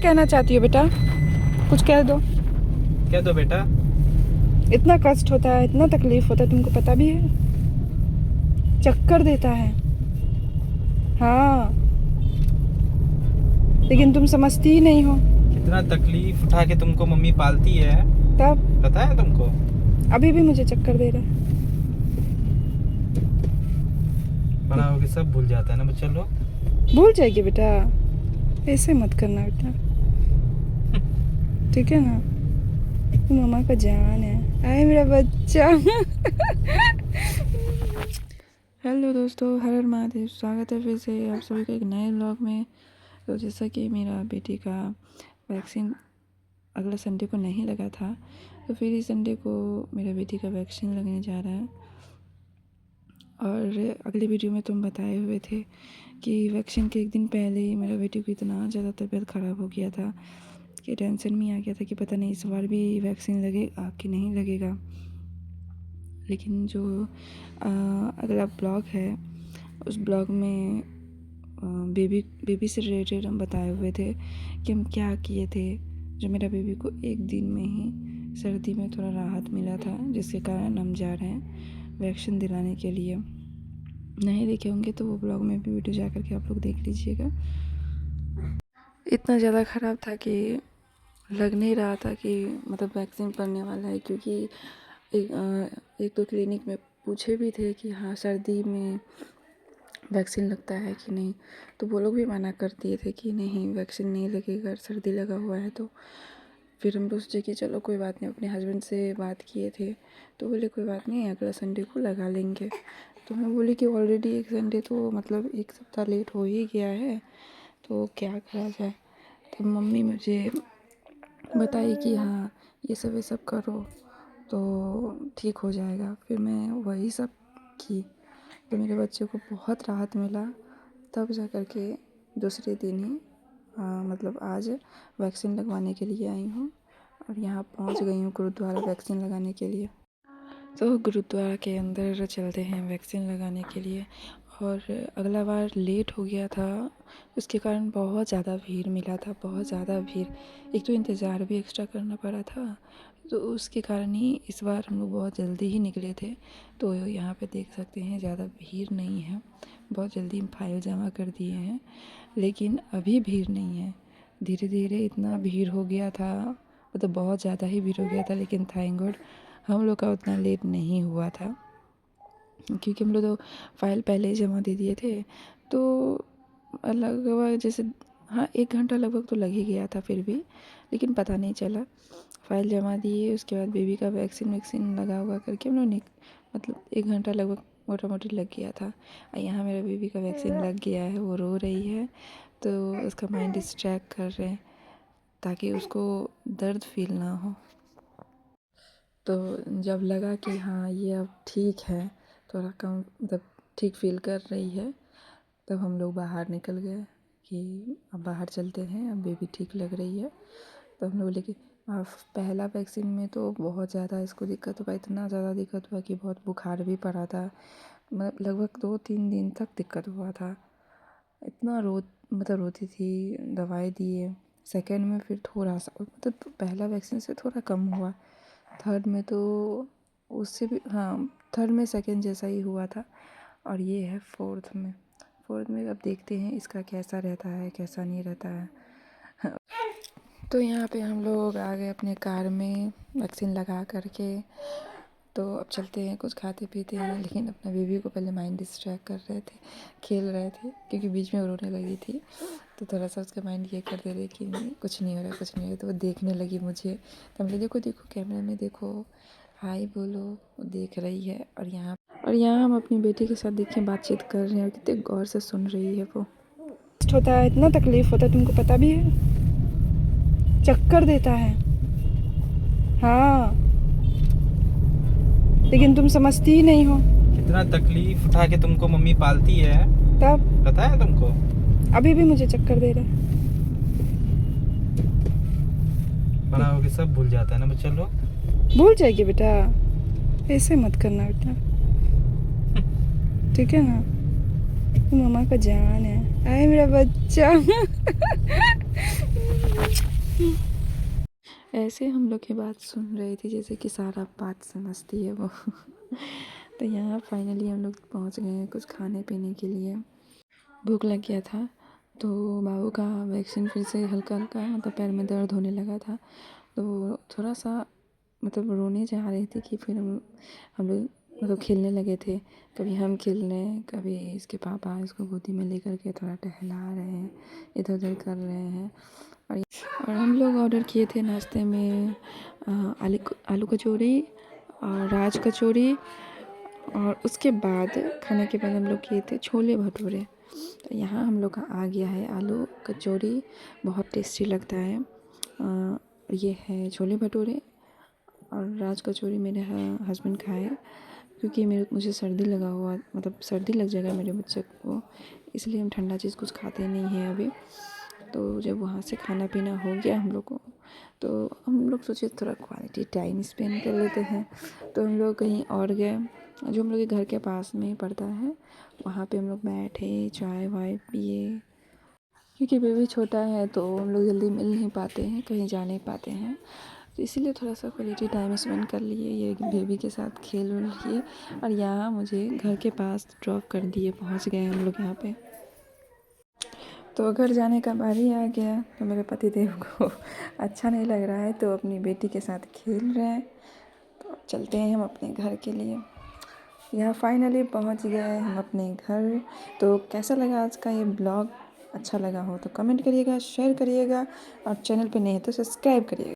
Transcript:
कहना चाहती हो बेटा? कुछ कह दो। कह दो बेटा। इतना कष्ट होता है, इतना तकलीफ होता है, तुमको पता भी है? चक्कर देता है। हाँ, लेकिन तुम समझती ही नहीं हो। कितना तकलीफ उठा के तुमको मम्मी पालती है, तब पता है तुमको? अभी भी मुझे चक्कर दे रहा है। बड़ा होके सब भूल जाता है ना बच्चा लोग। भूल जाएगी बेटा, ऐसे मत करना बेटा, ठीक है ना? तू मम्मा का जान है। आए मेरा बच्चा। हेलो दोस्तों, हर हर महादेव। स्वागत है फिर से आप सभी का एक नए व्लॉग में। तो जैसा कि मेरा बेटी का वैक्सीन अगला संडे को नहीं लगा था, तो फिर इस संडे को मेरा बेटी का वैक्सीन लगने जा रहा है। और अगले वीडियो में तुम बताए हुए थे कि वैक्सीन के एक दिन पहले ही मेरा बेटी को इतना ज़्यादा तबीयत ख़राब हो गया था कि टेंशन में आ गया था कि पता नहीं इस बार भी वैक्सीन लगेगा कि नहीं लगेगा। लेकिन जो अगला ब्लॉग है, उस ब्लॉग में बेबी से रिलेटेड हम बताए हुए थे कि हम क्या किए थे, जो मेरा बेबी को एक दिन में ही सर्दी में थोड़ा राहत मिला था, जिसके कारण हम जा रहे हैं वैक्सीन दिलाने के लिए। नहीं देखे होंगे तो वो ब्लॉग में भी वीडियो जा कर के आप लोग देख लीजिएगा। इतना ज़्यादा ख़राब था कि लग नहीं रहा था कि मतलब वैक्सीन पड़ने वाला है, क्योंकि एक दो क्लिनिक में पूछे भी थे कि हाँ सर्दी में वैक्सीन लगता है कि नहीं, तो वो लोग भी मना कर दिए थे कि नहीं वैक्सीन नहीं लगेगा, सर्दी लगा हुआ है। तो फिर हम लोग सोचे कि चलो कोई बात नहीं, अपने हस्बैंड से बात किए थे तो बोले कोई बात नहीं, अगला संडे को लगा लेंगे। तो मैं बोली कि ऑलरेडी एक संडे तो मतलब एक सप्ताह लेट हो ही गया है, तो क्या करा जाए। तो मम्मी मुझे बताई कि हाँ ये सब करो तो ठीक हो जाएगा। फिर मैं वही सब की, तो मेरे बच्चे को बहुत राहत मिला। तब जा कर के दूसरे दिन ही मतलब आज वैक्सीन लगवाने के लिए आई हूँ और यहाँ पहुँच गई हूँ गुरुद्वारा वैक्सीन लगाने के लिए। तो गुरुद्वारा के अंदर चलते हैं वैक्सीन लगाने के लिए। और अगला बार लेट हो गया था, उसके कारण बहुत ज़्यादा भीड़ मिला था, बहुत ज़्यादा भीड़। एक तो इंतज़ार भी एक्स्ट्रा करना पड़ा था, तो उसके कारण ही इस बार हम लोग बहुत जल्दी ही निकले थे। तो यहाँ पे देख सकते हैं ज़्यादा भीड़ नहीं है, बहुत जल्दी हम फाइल जमा कर दिए हैं। लेकिन अभी भीड़ नहीं है, धीरे धीरे इतना भीड़ हो गया था, मतलब बहुत ज़्यादा ही भीड़ हो गया था। लेकिन थैंक गॉड हम लोग का उतना लेट नहीं हुआ था, क्योंकि हम लोग तो फाइल पहले ही जमा दे दिए थे। तो लगभग जैसे हाँ 1 घंटा लगभग तो लग ही गया था फिर भी, लेकिन पता नहीं चला। फाइल जमा दिए, उसके बाद बेबी का वैक्सीन लगा हुआ करके हम लोग मतलब 1 घंटा लगभग मोटा मोटी लग गया था। और यहाँ मेरा बेबी का वैक्सीन लग गया है, वो रो रही है, तो उसका माइंड डिस्ट्रैक्ट कर रहे हैं ताकि उसको दर्द फील ना हो। तो जब लगा कि हाँ ये अब ठीक है, थोड़ा कम मतलब ठीक फील कर रही है, तब हम लोग बाहर निकल गए कि अब बाहर चलते हैं, अब बेबी ठीक लग रही है। तो हम लोग लेके पहला वैक्सीन में तो बहुत ज़्यादा इसको दिक्कत हुआ, इतना ज़्यादा दिक्कत हुआ कि बहुत बुखार भी पड़ा था, मतलब लगभग 2-3 दिन तक दिक्कत हुआ था। इतना रोती थी, दवाई दिए। सेकेंड में फिर थोड़ा सा मतलब पहला वैक्सीन से थोड़ा कम हुआ, थर्ड में तो उससे भी हाँ थर्ड में सेकेंड जैसा ही हुआ था। और ये है फोर्थ में अब देखते हैं इसका कैसा रहता है कैसा नहीं रहता है। तो यहाँ पे हम लोग आ गए अपने कार में वैक्सीन लगा करके। तो अब चलते हैं, कुछ खाते पीते हैं, लेकिन अपना बेबी को पहले माइंड डिस्ट्रैक्ट कर रहे थे, खेल रहे थे, क्योंकि बीच में रोने लगी थी। तो थोड़ा सा उसका माइंड ये कर दे रहे कि नहीं कुछ नहीं हो रहा कुछ नहीं हो रहा। तो वो देखने लगी मुझे, तो हम देखो देखो कैमरे में देखो, हाय बोलो। वो देख रही है। और यहाँ हम अपनी बेटी के साथ देखें बातचीत कर रहे हैं और कितने गौर से सुन रही है। वो कष्ट होता है, इतना तकलीफ होता है, तुमको पता भी है? चक्कर देता है। हाँ, लेकिन तुम समझती ही नहीं हो। कितना तकलीफ उठा के तुमको मम्मी पालती है, तब पता है तुमको? अभी भी मुझे चक्कर दे रहा है। बड़ा होके सब भूल जाता है ना बच्चा लोग। भूल जाएगी बेटा, ऐसे मत करना बेटा, ठीक है ना? तू मम्मा का जान है। आए मेरा बच्चा। ऐसे हम लोग की बात सुन रही थी जैसे कि सारा बात समझती है वो। तो यहाँ फाइनली हम लोग पहुँच गए हैं कुछ खाने पीने के लिए। भूख लग गया था तो बाबू का वैक्सीन फिर से हल्का हल्का मतलब पैर में दर्द होने लगा था, तो थोड़ा सा मतलब रोने जा रही थी कि फिर हम लोग मतलब खेलने लगे थे। कभी हम खेल रहे हैं, कभी इसके पापा इसको गोदी में लेकर के थोड़ा टहला रहे हैं, इधर उधर कर रहे हैं। और हम लोग ऑर्डर किए थे नाश्ते में आलू कचौड़ी और राज कचौड़ी, और उसके बाद खाने के बाद हम लोग किए थे छोले भटूरे। तो यहाँ हम लोग का आ गया है आलू कचौड़ी, बहुत टेस्टी लगता है। ये है छोले भटूरे, और राज कचौरी मेरे हस्बैंड खाए क्योंकि मुझे सर्दी लगा हुआ, मतलब सर्दी लग जाएगा मेरे बच्चे को, इसलिए हम ठंडा चीज़ कुछ खाते नहीं हैं अभी। तो जब वहाँ से खाना पीना हो गया हम लोग को, तो हम लोग सोचे थोड़ा क्वालिटी टाइम स्पेंड कर लेते हैं। तो हम लोग कहीं और गए जो हम लोग के घर के पास में ही पड़ता है, वहाँ पे हम लोग बैठे, चाय वाय पिए। क्योंकि बेबी छोटा है तो हम लोग जल्दी मिल नहीं पाते हैं, कहीं जा नहीं पाते हैं, तो इसीलिए थोड़ा सा क्वालिटी टाइम स्पेंड कर लिए, ये बेबी के साथ खेल उल लिए। और यहाँ मुझे घर के पास ड्रॉप कर दिए, पहुँच गए हम लोग यहाँ पे। तो घर जाने का बारी आ गया, तो मेरे पति देव को अच्छा नहीं लग रहा है तो अपनी बेटी के साथ खेल रहे हैं। तो अब चलते हैं हम अपने घर के लिए। यहाँ फाइनली पहुँच गए हम अपने घर। तो कैसा लगा आज का ये ब्लॉग? अच्छा लगा हो तो कमेंट करिएगा, शेयर करिएगा, और चैनल पे नए हैं तो सब्सक्राइब करिएगा।